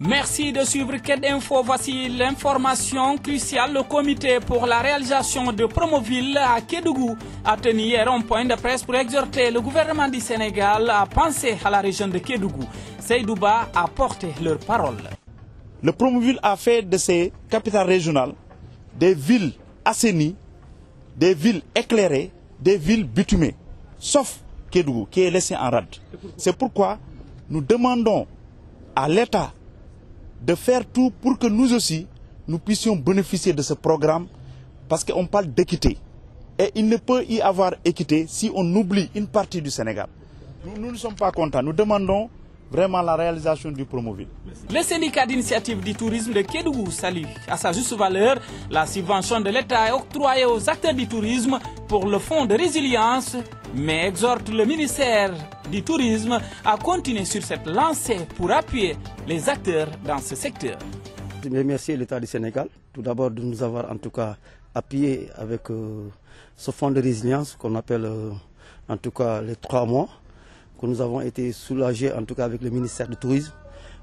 Merci de suivre Ked Info. Voici l'information cruciale. Le comité pour la réalisation de Promoville à Kédougou a tenu hier un point de presse pour exhorter le gouvernement du Sénégal à penser à la région de Kédougou. Seydouba a porté leur parole. Le Promoville a fait de ces capitales régionales des villes assainies, des villes éclairées, des villes bitumées, sauf Kédougou qui est laissé en rade. C'est pourquoi nous demandons à l'État de faire tout pour que nous aussi, nous puissions bénéficier de ce programme parce qu'on parle d'équité. Et il ne peut y avoir équité si on oublie une partie du Sénégal. Nous ne sommes pas contents. Nous demandons vraiment la réalisation du Promoville. Le syndicat d'initiative du tourisme de Kédougou salue à sa juste valeur la subvention de l'État octroyée aux acteurs du tourisme pour le fonds de résilience, mais exhorte le ministère du tourisme à continuer sur cette lancée pour appuyer les acteurs dans ce secteur. Je remercie l'État du Sénégal, tout d'abord de nous avoir en tout cas appuyé avec ce fonds de résilience qu'on appelle en tout cas les 3 mois, que nous avons été soulagés en tout cas avec le ministère du Tourisme,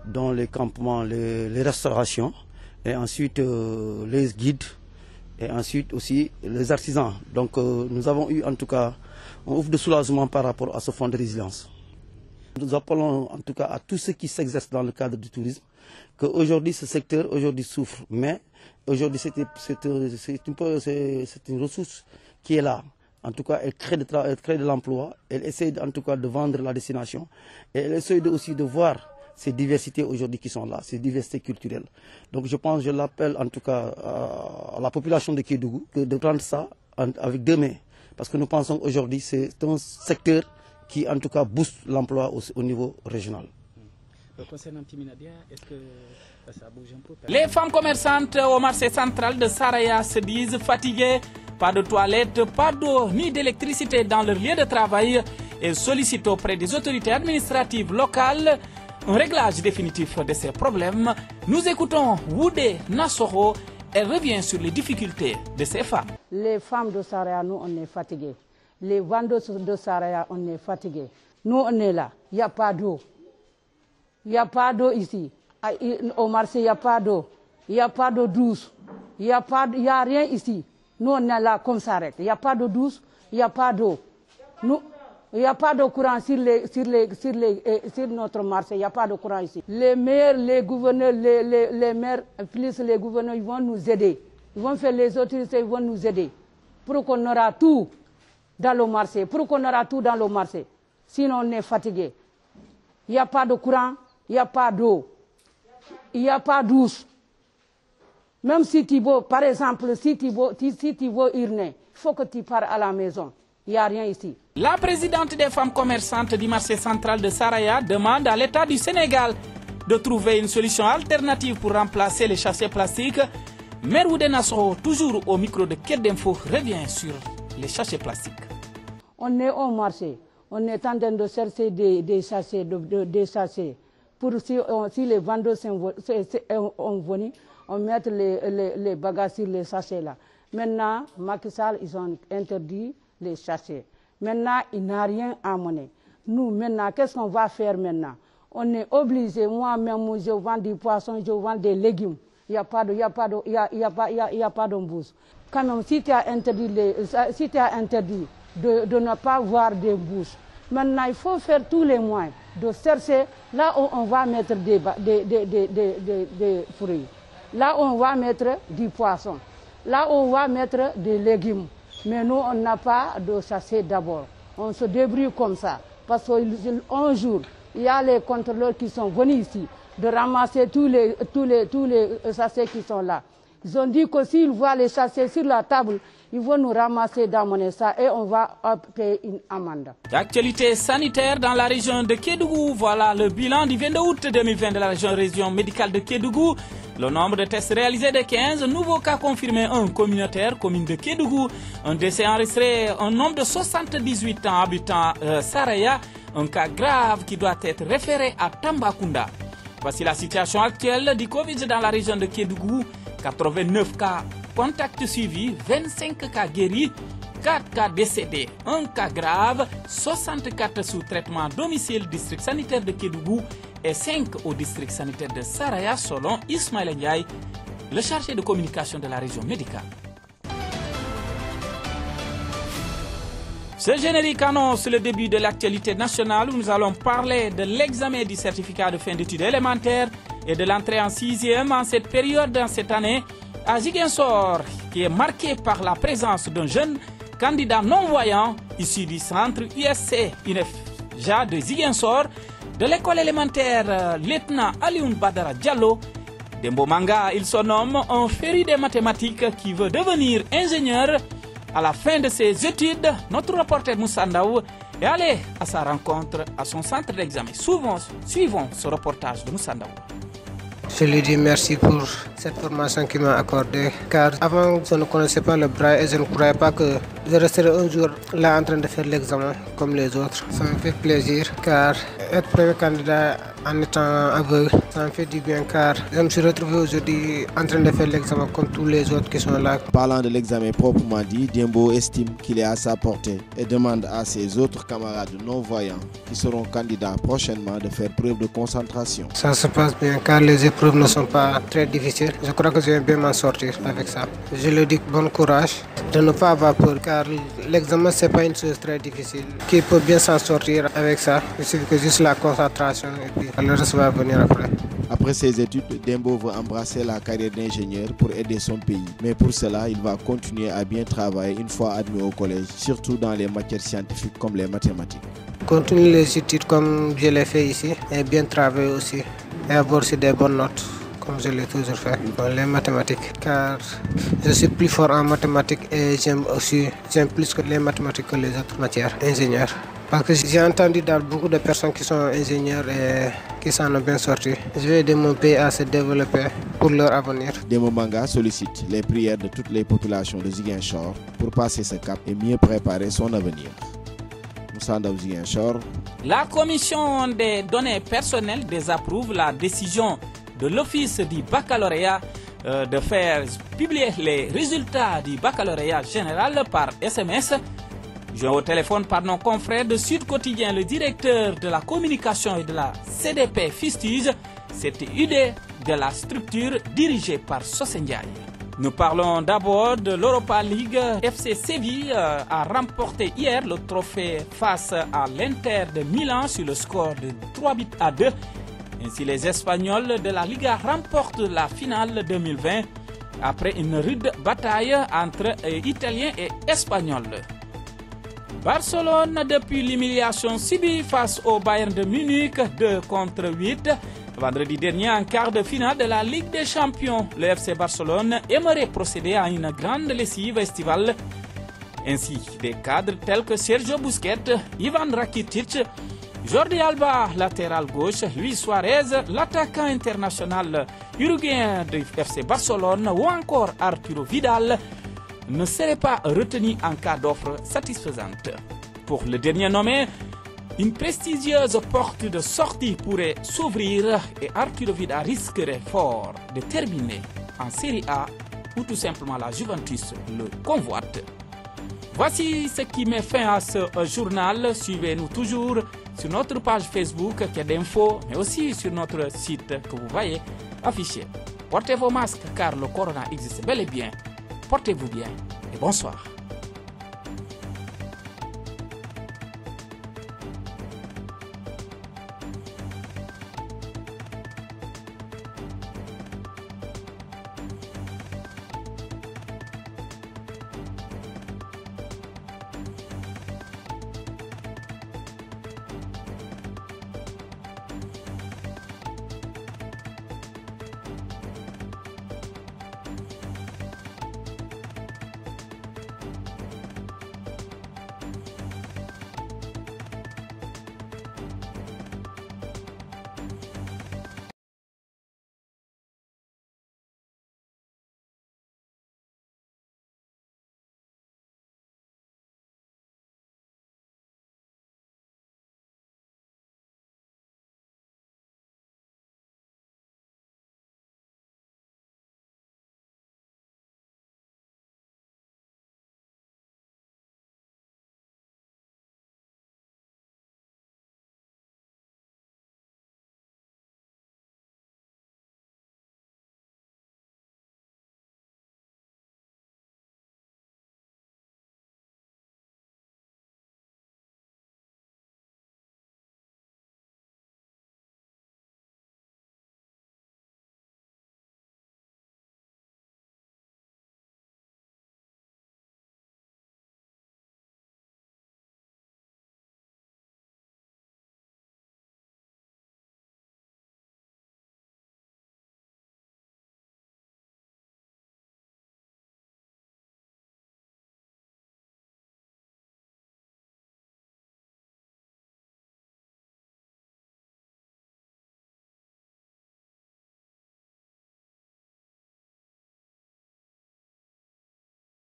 dans les campements, les restaurations, et ensuite les guides, et ensuite aussi les artisans. Donc nous avons eu en tout cas un ouf de soulagement par rapport à ce fonds de résilience. Nous appelons en tout cas à tous ceux qui s'exercent dans le cadre du tourisme qu'aujourd'hui ce secteur souffre, mais aujourd'hui c'est une ressource qui est là. En tout cas, elle crée de l'emploi, elle essaie en tout cas de vendre la destination et elle essaie aussi de voir ces diversités aujourd'hui qui sont là, ces diversités culturelles. Donc je pense, je l'appelle en tout cas à la population de Kédougou de prendre ça avec 2 mains. Parce que nous pensons aujourd'hui que c'est un secteur qui en tout cas booste l'emploi au niveau régional. Concernant Timinadia, est-ce que ça bouge un peu? Les femmes commerçantes au marché central de Saraya se disent fatiguées. Pas de toilettes, pas d'eau ni d'électricité dans leur lieu de travail. Elles sollicitent auprès des autorités administratives locales un réglage définitif de ces problèmes. Nous écoutons Woudé Nassoro. Elle revient sur les difficultés de ces femmes. Les femmes de Saraya, nous, on est fatigués. Les vendeuses de Saraya, on est fatigués. Nous, on est là. Il n'y a pas d'eau. Il n'y a pas d'eau ici. Au marché, il n'y a pas d'eau. Il n'y a pas d'eau douce. Il n'y a rien ici. Nous, on est là comme ça. Il n'y a pas d'eau douce. Il n'y a pas d'eau. Il n'y a pas de courant sur notre marché. Il n'y a pas de courant ici. Les maires, les gouverneurs, les maires, plus les gouverneurs, ils vont nous aider. Ils vont faire les autorités, ils vont nous aider. Pour qu'on aura tout dans le marché. Pour qu'on aura tout dans le marché. Sinon, on est fatigué. Il n'y a pas de courant. Il n'y a pas d'eau. Il n'y a pas douche. Même si tu veux, par exemple, si tu veux uriner, il faut que tu pars à la maison. Il n'y a rien ici. La présidente des femmes commerçantes du marché central de Saraya demande à l'État du Sénégal de trouver une solution alternative pour remplacer les sachets plastiques. Meroudé Nassoro, toujours au micro de Ked Info, revient sur les sachets plastiques. On est au marché. On est en train de chercher des sachets. Pour si les vendeurs sont venus, on met les bagages sur les sachets là. Maintenant, Macky Sall, ils ont interdit les sachets. Maintenant, il n'a rien à amener. Nous, maintenant, qu'est-ce qu'on va faire maintenant? On est obligé, moi-même, je vends du poisson, je vends des légumes. Il n'y a pas d'embouche. Quand même, si tu as interdit, de ne pas voir des bouches, maintenant, il faut faire tous les moyens de chercher là où on va mettre des fruits, là où on va mettre du poisson, là où on va mettre des légumes. Mais nous, on n'a pas de sachet d'abord. On se débrouille comme ça. Parce qu'un jour, il y a les contrôleurs qui sont venus ici de ramasser tous les sachets qui sont là. Ils ont dit que s'ils voient les sachets sur la table, ils vont nous ramasser d'amener ça et on va payer une amende. L'actualité sanitaire dans la région de Kédougou. Voilà le bilan du 22 août 2020 de la région médicale de Kédougou. Le nombre de tests réalisés de 15, nouveaux cas confirmés, un communautaire, commune de Kédougou. Un décès enregistré, un homme de 78 ans habitant Saraya. Un cas grave qui doit être référé à Tambacounda. Voici la situation actuelle du Covid dans la région de Kédougou. 89 cas contacts suivis, 25 cas guéris, 4 cas décédés, 1 cas grave, 64 sous traitement domicile district sanitaire de Kédougou et 5 au district sanitaire de Saraya, selon Ismaël Ndiaye, le chargé de communication de la région médicale. Ce générique annonce le début de l'actualité nationale où nous allons parler de l'examen du certificat de fin d'études élémentaires et de l'entrée en 6e en cette période, dans cette année, à Ziguinchor, qui est marqué par la présence d'un jeune candidat non-voyant issu du centre USC INEFJA de Ziguinchor, de l'école élémentaire lieutenant Alioune Badara Diallo. Dembo Manga, il se nomme un féru des mathématiques qui veut devenir ingénieur. À la fin de ses études, notre reporter Moussa Ndaw est allé à sa rencontre à son centre d'examen. Suivons ce reportage de Moussa Ndaw. Je lui dis merci pour cette formation qu'il m'a accordée, car avant je ne connaissais pas le braille et je ne croyais pas que je resterais un jour là en train de faire l'examen comme les autres. Ça me fait plaisir car être premier candidat en étant aveugle, ça me fait du bien car je me suis retrouvé aujourd'hui en train de faire l'examen comme tous les autres qui sont là. Parlant de l'examen proprement dit, Dembo estime qu'il est à sa portée et demande à ses autres camarades non-voyants qui seront candidats prochainement de faire preuve de concentration. Ça se passe bien car les épreuves ne sont pas très difficiles. Je crois que je vais bien m'en sortir avec ça. Je lui dis bon courage, de ne pas avoir peur car l'examen c'est pas une chose très difficile. Qui peut bien s'en sortir avec ça, il suffit que juste la concentration et puis le reste va venir après. Après ses études, Dembo veut embrasser la carrière d'ingénieur pour aider son pays. Mais pour cela, il va continuer à bien travailler une fois admis au collège, surtout dans les matières scientifiques comme les mathématiques. Continuer les études comme je l'ai fait ici et bien travailler aussi et avoir aussi des bonnes notes comme je l'ai toujours fait dans les mathématiques car je suis plus fort en mathématiques et j'aime plus que les mathématiques que les autres matières, ingénieur. Parce que j'ai entendu dans beaucoup de personnes qui sont ingénieurs et qui s'en ont bien sorti. Je vais aider mon pays à se développer pour leur avenir. Dembo Manga sollicite les prières de toutes les populations de Ziguinchor pour passer ce cap et mieux préparer son avenir. Moussa Ndaw, Ziguinchor. La commission des données personnelles désapprouve la décision de l'office du baccalauréat de faire publier les résultats du baccalauréat général par SMS. J'ai au téléphone par nos confrères de Sud Quotidien, le directeur de la communication et de la CDP fustige cette idée de la structure dirigée par Sosendiaï. Nous parlons d'abord de l'Europa League. FC Séville a remporté hier le trophée face à l'Inter de Milan sur le score de 3-2. Ainsi, les Espagnols de la Liga remportent la finale 2020 après une rude bataille entre Italiens et Espagnols. Barcelone, depuis l'humiliation subie face au Bayern de Munich 2-8, vendredi dernier en quart de finale de la Ligue des Champions, le FC Barcelone aimerait procéder à une grande lessive estivale. Ainsi, des cadres tels que Sergio Busquets, Ivan Rakitic, Jordi Alba, latéral gauche, Luis Suarez, l'attaquant international uruguayen du FC Barcelone ou encore Arturo Vidal ne seraient pas retenus en cas d'offre satisfaisante. Pour le dernier nommé, une prestigieuse porte de sortie pourrait s'ouvrir et Arturo Vidal risquerait fort de terminer en Serie A ou tout simplement la Juventus le convoite. Voici ce qui met fin à ce journal. Suivez-nous toujours sur notre page Facebook qui est d'infos, mais aussi sur notre site que vous voyez affiché. Portez vos masques car le corona existe bel et bien. Portez-vous bien et bonsoir.